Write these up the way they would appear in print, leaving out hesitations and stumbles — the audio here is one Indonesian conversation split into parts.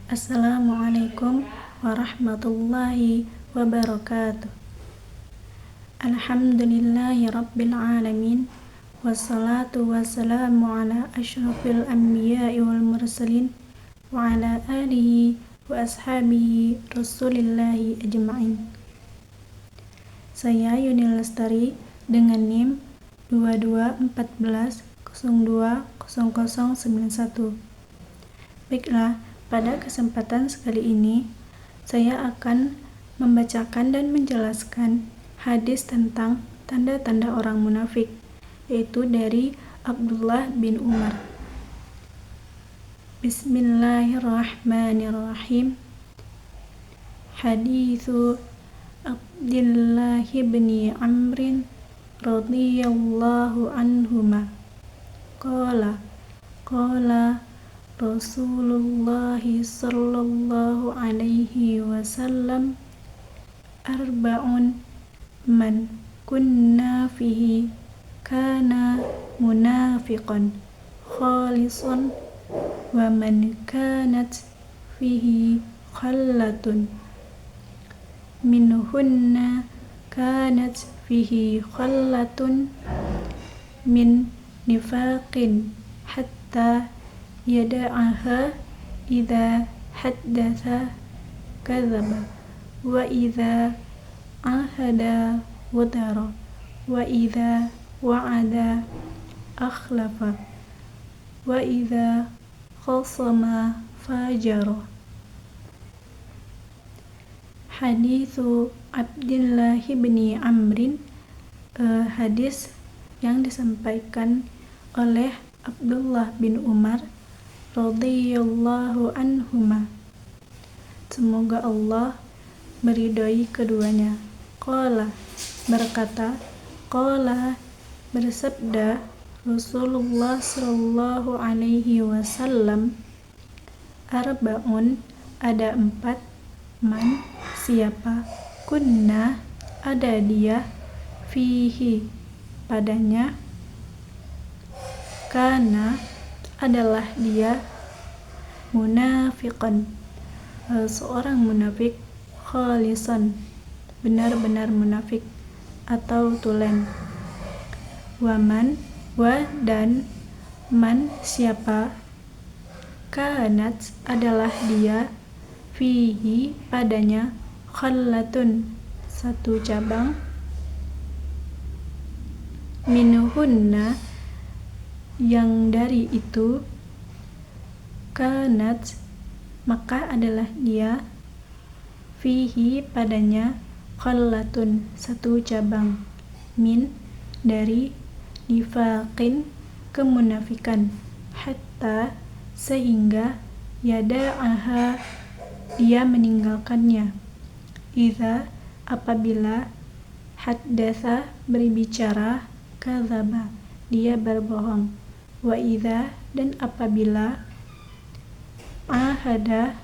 Assalamualaikum warahmatullahi wabarakatuh. Alhamdulillahi rabbil alamin. Wassalatu wassalamu ala asyrafil anbiya'i wal mursalin wa ala alihi wa ashabihi rasulillahi ajma'in. Saya Yuni Lestari dengan NIM 2214020091. Baiklah, pada kesempatan sekali ini saya akan membacakan dan menjelaskan hadis tentang tanda-tanda orang munafik, yaitu dari Abdullah bin Umar. Bismillahirrahmanirrahim. Hadithu Abdullah bin Amrin radhiyallahu anhuma qala Rasulullah sallallahu alaihi wasallam arba'un man kunna fihi kana munafiqan khalisan wa man kanat fihi khallatun minhunna kanat fihi khallatun min nifaqin hatta yada'aha idza haddatha kadzaba wa idza ahada wadara wa idza wa'ada akhlafa wa idza khasama fajara. Hadithu Abdullah bin Amrin, hadis yang disampaikan oleh Abdullah bin Umar radhiyallahu anhuma, semoga Allah meridhoi keduanya. Qala, berkata, qala, bersabda Rasulullah sallallahu alaihi wasallam, arba'un, ada 4, man, siapa, kunna, ada dia, fihi, padanya, kana, adalah dia, munafiqan, seorang munafik, khalisan, benar-benar munafik atau tulen, waman, wa dan man, siapa, kanat, adalah dia, fihi, padanya, khallatun, satu cabang, minhunna, yang dari itu, kanat, maka adalah dia, fihi, padanya, khallatun, satu cabang, min, dari, nifaqin, kemunafikan, hatta, sehingga, yada'aha, dia meninggalkannya, idza, apabila, haddatha, berbicara, kadzaba, dia berbohong, wa idza, dan apabila, ahada,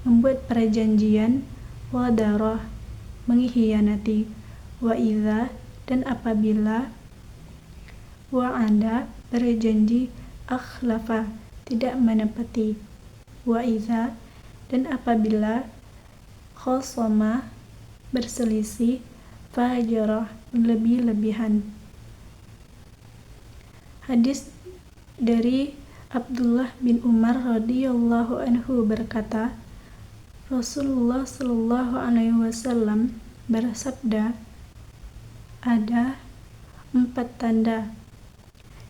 membuat perjanjian, wadarah, mengkhianati, wa idza, dan apabila, wa'ada, berjanji, akhlafa, tidak menepati, wa idza, dan apabila, khasama, berselisih, fajarah, lebih-lebihan. Hadis dari Abdullah bin Umar radhiyallahu anhu berkata, Rasulullah sallallahu alaihi wasallam bersabda, ada 4 tanda.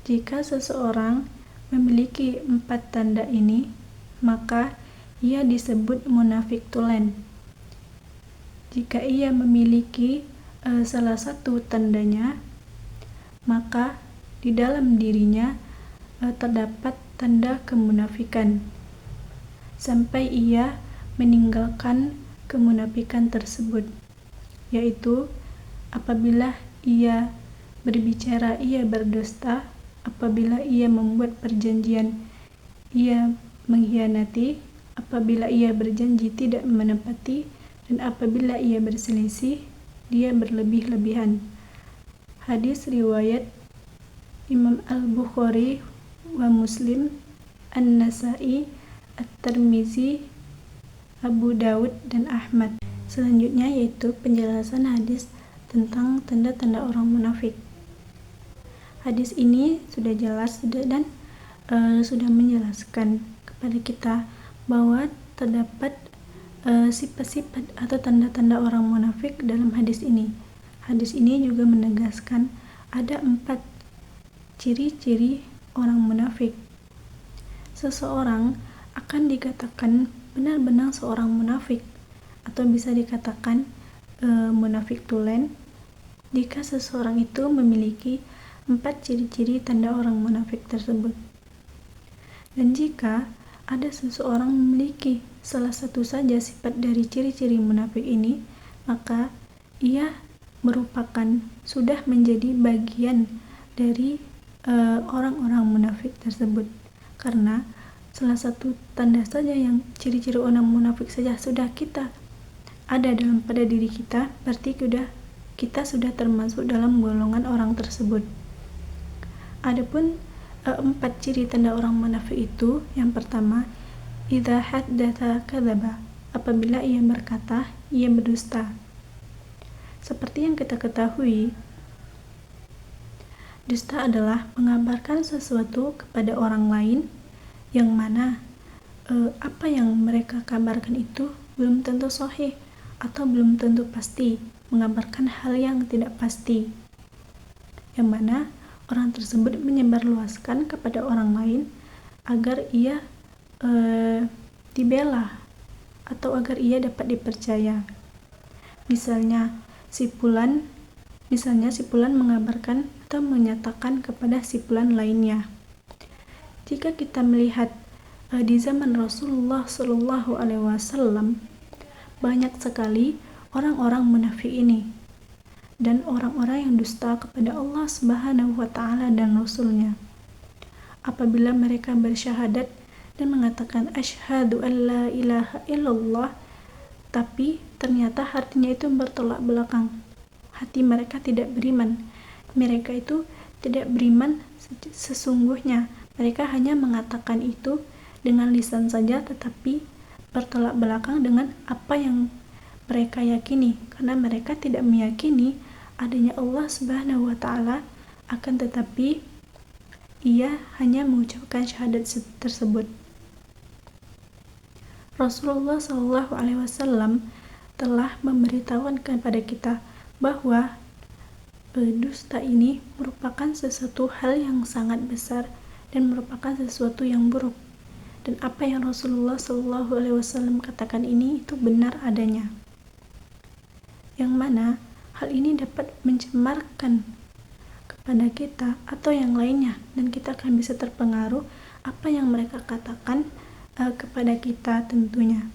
Jika seseorang memiliki 4 tanda ini, maka ia disebut munafik tulen. Jika ia memiliki salah satu tandanya, maka di dalam dirinya terdapat tanda kemunafikan, sampai ia meninggalkan kemunafikan tersebut, yaitu apabila ia berbicara ia berdusta, apabila ia membuat perjanjian ia mengkhianati, apabila ia berjanji tidak menepati, dan apabila ia berselisih dia berlebih-lebihan. Hadis riwayat Imam Al-Bukhari wa Muslim, An-Nasa'i, At-Tirmizi, Abu Daud, dan Ahmad. Selanjutnya yaitu penjelasan hadis tentang tanda-tanda orang munafik. Hadis ini sudah jelas dan sudah menjelaskan kepada kita bahwa terdapat sifat-sifat atau tanda-tanda orang munafik dalam hadis ini. Hadis ini juga menegaskan ada 4 ciri-ciri orang munafik. Seseorang akan dikatakan benar-benar seorang munafik atau bisa dikatakan munafik tulen jika seseorang itu memiliki 4 ciri-ciri tanda orang munafik tersebut. Dan jika ada seseorang memiliki salah satu saja sifat dari ciri-ciri munafik ini, maka ia merupakan sudah menjadi bagian dari orang-orang munafik tersebut. Karena salah satu tanda saja yang ciri-ciri orang munafik saja sudah kita ada pada diri kita, berarti kita sudah termasuk dalam golongan orang tersebut. Adapun 4 ciri tanda orang munafik itu, yang pertama, idza haddatsa kadzaba, apabila ia berkata, ia berdusta. Seperti yang kita ketahui, dusta adalah mengabarkan sesuatu kepada orang lain yang mana apa yang mereka kabarkan itu belum tentu sahih atau belum tentu pasti, mengabarkan hal yang tidak pasti, yang mana orang tersebut menyebarluaskan kepada orang lain agar ia dibela atau agar ia dapat dipercaya. Misalnya si fulan mengabarkan atau menyatakan kepada si fulan lainnya. Jika kita melihat di zaman Rasulullah Shallallahu Alaihi Wasallam, banyak sekali orang-orang munafik ini dan orang-orang yang dusta kepada Allah Subhanahu wa Ta'ala dan Rasul-Nya. Apabila mereka bersyahadat dan mengatakan asyhadu an la ilaha illallah, tapi ternyata hatinya itu bertolak belakang. Hati mereka tidak beriman. Mereka itu tidak beriman sesungguhnya. Mereka hanya mengatakan itu dengan lisan saja, tetapi bertolak belakang dengan apa yang mereka yakini, karena mereka tidak meyakini adanya Allah Subhanahu wa Ta'ala, akan tetapi ia hanya mengucapkan syahadat tersebut. Rasulullah Shallallahu Alaihi Wasallam telah memberitahukan kepada kita bahwa dusta ini merupakan sesuatu hal yang sangat besar dan merupakan sesuatu yang buruk. Dan apa yang Rasulullah Shallallahu Alaihi Wasallam katakan ini itu benar adanya, yang mana hal ini dapat mencemarkan kepada kita atau yang lainnya, dan kita akan bisa terpengaruh apa yang mereka katakan kepada kita tentunya.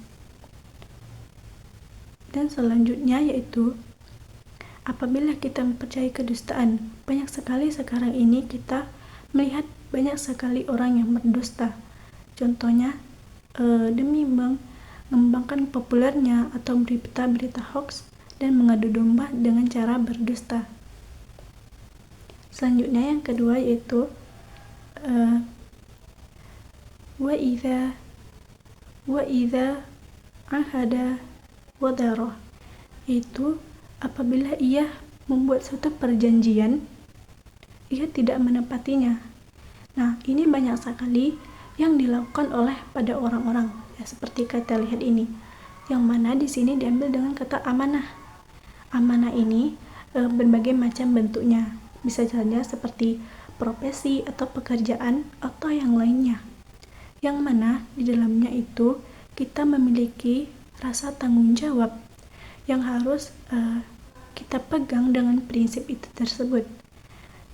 Dan selanjutnya yaitu apabila kita mempercayai kedustaan. Banyak sekali sekarang ini kita melihat banyak sekali orang yang berdusta. Contohnya demi mengembangkan populernya atau berita-berita hoax dan mengadu domba dengan cara berdusta. Selanjutnya yang kedua yaitu wa idza ahada wadara, yaitu apabila ia membuat suatu perjanjian ia tidak menepatinya. Nah, ini banyak sekali yang dilakukan oleh pada orang-orang, ya, seperti kita lihat ini, yang mana di sini diambil dengan kata amanah. Amanah ini berbagai macam bentuknya, bisa saja seperti profesi atau pekerjaan atau yang lainnya, yang mana di dalamnya itu kita memiliki rasa tanggung jawab yang harus kita pegang dengan prinsip itu tersebut.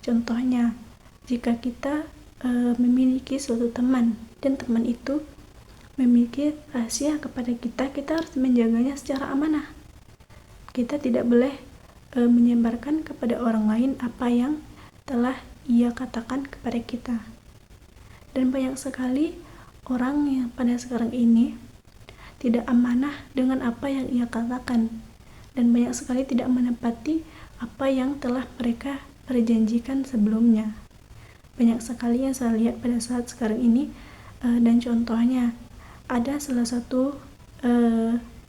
Contohnya, jika kita memiliki suatu teman dan teman itu memiliki rahasia kepada kita, kita harus menjaganya secara amanah. Kita tidak boleh menyebarkan kepada orang lain apa yang telah ia katakan kepada kita. Dan banyak sekali orang yang pada sekarang ini tidak amanah dengan apa yang ia katakan, dan banyak sekali tidak menepati apa yang telah mereka perjanjikan sebelumnya. Banyak sekali yang saya lihat pada saat sekarang ini, dan contohnya ada salah satu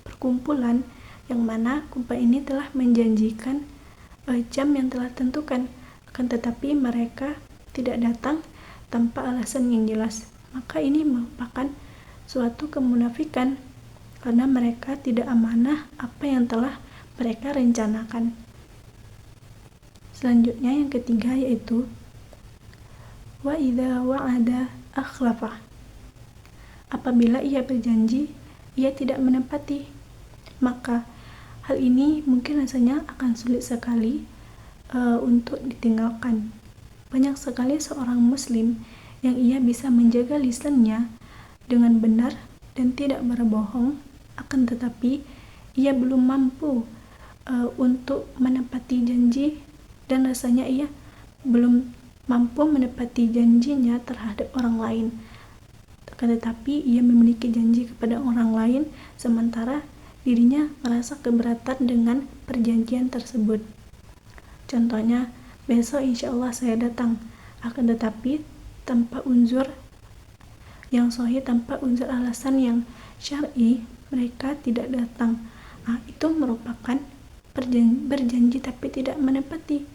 perkumpulan yang mana kumpulan ini telah menjanjikan jam yang telah tentukan, akan tetapi mereka tidak datang tanpa alasan yang jelas. Maka ini merupakan suatu kemunafikan karena mereka tidak amanah apa yang telah mereka rencanakan. Selanjutnya yang ketiga yaitu wa idza wa'ada akhlafa. Apabila ia berjanji, ia tidak menepati. Maka hal ini mungkin rasanya akan sulit sekali untuk ditinggalkan. Banyak sekali seorang muslim yang ia bisa menjaga lisannya dengan benar dan tidak berbohong, akan tetapi ia belum mampu untuk menepati janji, dan rasanya ia belum mampu menepati janjinya terhadap orang lain. Akan tetapi ia memiliki janji kepada orang lain, sementara dirinya merasa keberatan dengan perjanjian tersebut. Contohnya, besok insya Allah saya datang, akan tetapi tanpa unsur yang sahih, tanpa unsur alasan yang syar'i, mereka tidak datang. Itu merupakan berjanji tapi tidak menepati,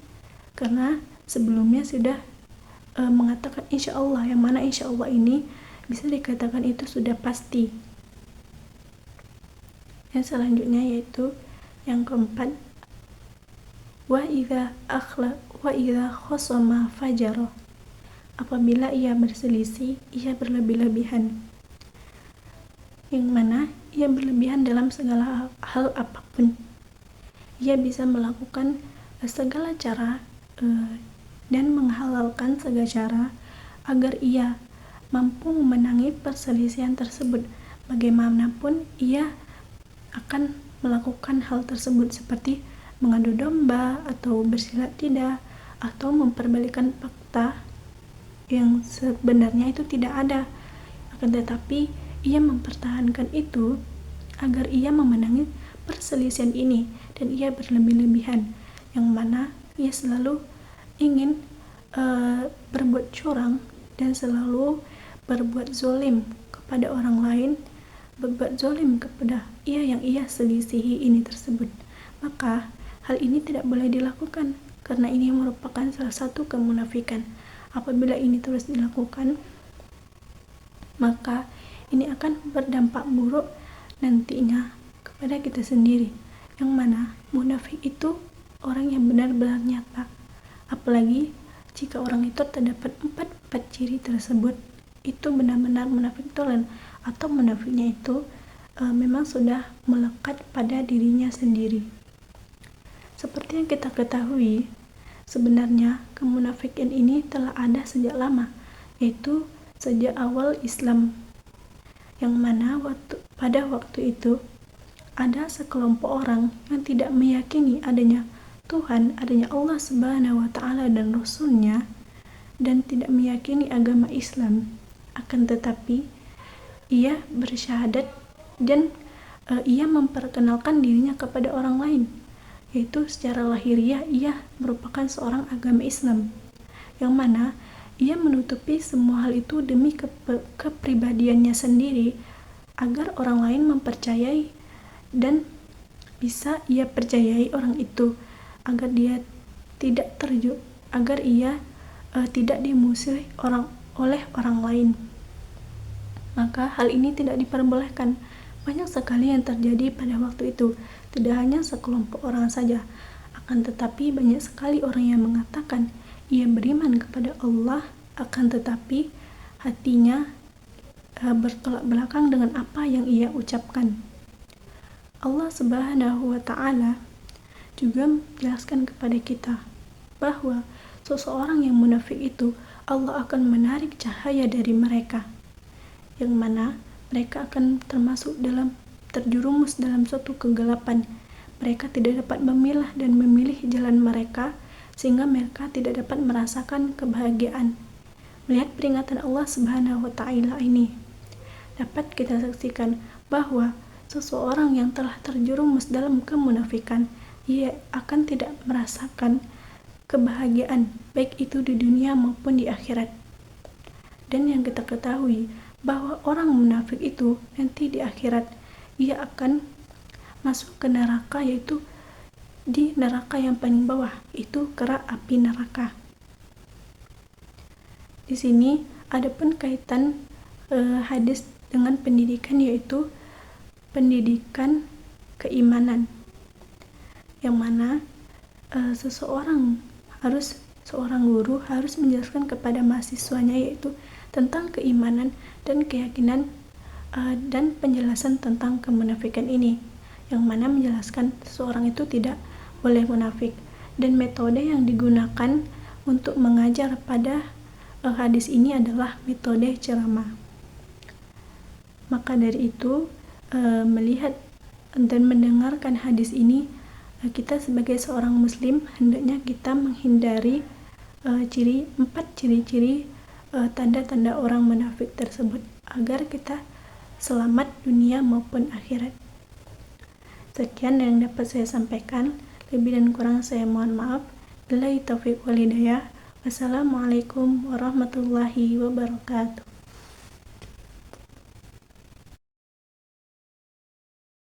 karena sebelumnya sudah mengatakan insya Allah, yang mana insya Allah ini bisa dikatakan itu sudah pasti. Yang selanjutnya yaitu yang keempat, wa idza khosama fajaro. Apabila ia berselisih, ia berlebih-lebihan. Yang mana ia berlebihan dalam segala hal apapun. Ia bisa melakukan segala cara dan menghalalkan segala cara agar ia mampu memenangi perselisihan tersebut. Bagaimanapun ia akan melakukan hal tersebut, seperti mengadu domba atau bersilat lidah atau memperbalikan fakta yang sebenarnya itu tidak ada. Akan tetapi ia mempertahankan itu agar ia memenangi perselisihan ini, dan ia berlebih-lebihan, yang mana ia selalu ingin berbuat curang dan selalu berbuat zalim kepada orang lain, berbuat zalim kepada yang ia selisihi ini tersebut. Maka hal ini tidak boleh dilakukan, karena ini merupakan salah satu kemunafikan. Apabila ini terus dilakukan, maka ini akan berdampak buruk nantinya kepada kita sendiri, yang mana munafik itu orang yang benar-benar nyata. Apalagi jika orang itu terdapat 4 ciri tersebut, itu benar-benar munafik tolen, atau munafiknya itu memang sudah melekat pada dirinya sendiri. Seperti yang kita ketahui, sebenarnya kemunafikan ini telah ada sejak lama, yaitu sejak awal Islam, yang mana pada waktu itu ada sekelompok orang yang tidak meyakini adanya Tuhan, adanya Allah Subhanahu wa Ta'ala dan Rasul-Nya, dan tidak meyakini agama Islam. Akan tetapi ia bersyahadat dan ia memperkenalkan dirinya kepada orang lain, yaitu secara lahiriah ia merupakan seorang agama Islam, yang mana ia menutupi semua hal itu demi kepribadiannya sendiri, agar orang lain mempercayai dan bisa ia percayai orang itu, agar dia tidak agar ia tidak dimusuhi oleh orang lain. Maka hal ini tidak diperbolehkan. Banyak sekali yang terjadi pada waktu itu, tidak hanya sekelompok orang saja, akan tetapi banyak sekali orang yang mengatakan ia beriman kepada Allah, akan tetapi hatinya bertolak belakang dengan apa yang ia ucapkan. Allah Subhanahu wa Ta'ala juga menjelaskan kepada kita bahwa seseorang yang munafik itu Allah akan menarik cahaya dari mereka, yang mana mereka akan terjerumus dalam suatu kegelapan. Mereka tidak dapat memilah dan memilih jalan mereka, sehingga mereka tidak dapat merasakan kebahagiaan. Melihat peringatan Allah Subhanahu wa Ta'ala ini, dapat kita saksikan bahwa seseorang yang telah terjerumus dalam kemunafikan, ia akan tidak merasakan kebahagiaan, baik itu di dunia maupun di akhirat. Dan yang kita ketahui bahwa orang munafik itu nanti di akhirat ia akan masuk ke neraka, yaitu di neraka yang paling bawah, itu kerak api neraka. Di sini ada pun kaitan hadis dengan pendidikan, yaitu pendidikan keimanan, yang mana seorang guru harus menjelaskan kepada mahasiswanya yaitu tentang keimanan dan keyakinan dan penjelasan tentang kemunafikan ini, yang mana menjelaskan seseorang itu tidak boleh munafik, dan metode yang digunakan untuk mengajar pada hadis ini adalah metode ceramah. Maka dari itu, melihat dan mendengarkan hadis ini, kita sebagai seorang muslim hendaknya kita menghindari 4 ciri-ciri tanda-tanda orang munafik tersebut agar kita selamat dunia maupun akhirat. Sekian yang dapat saya sampaikan, lebih dan kurang saya mohon maaf. Billahi taufiq wal hidayah. Wassalamualaikum warahmatullahi wabarakatuh.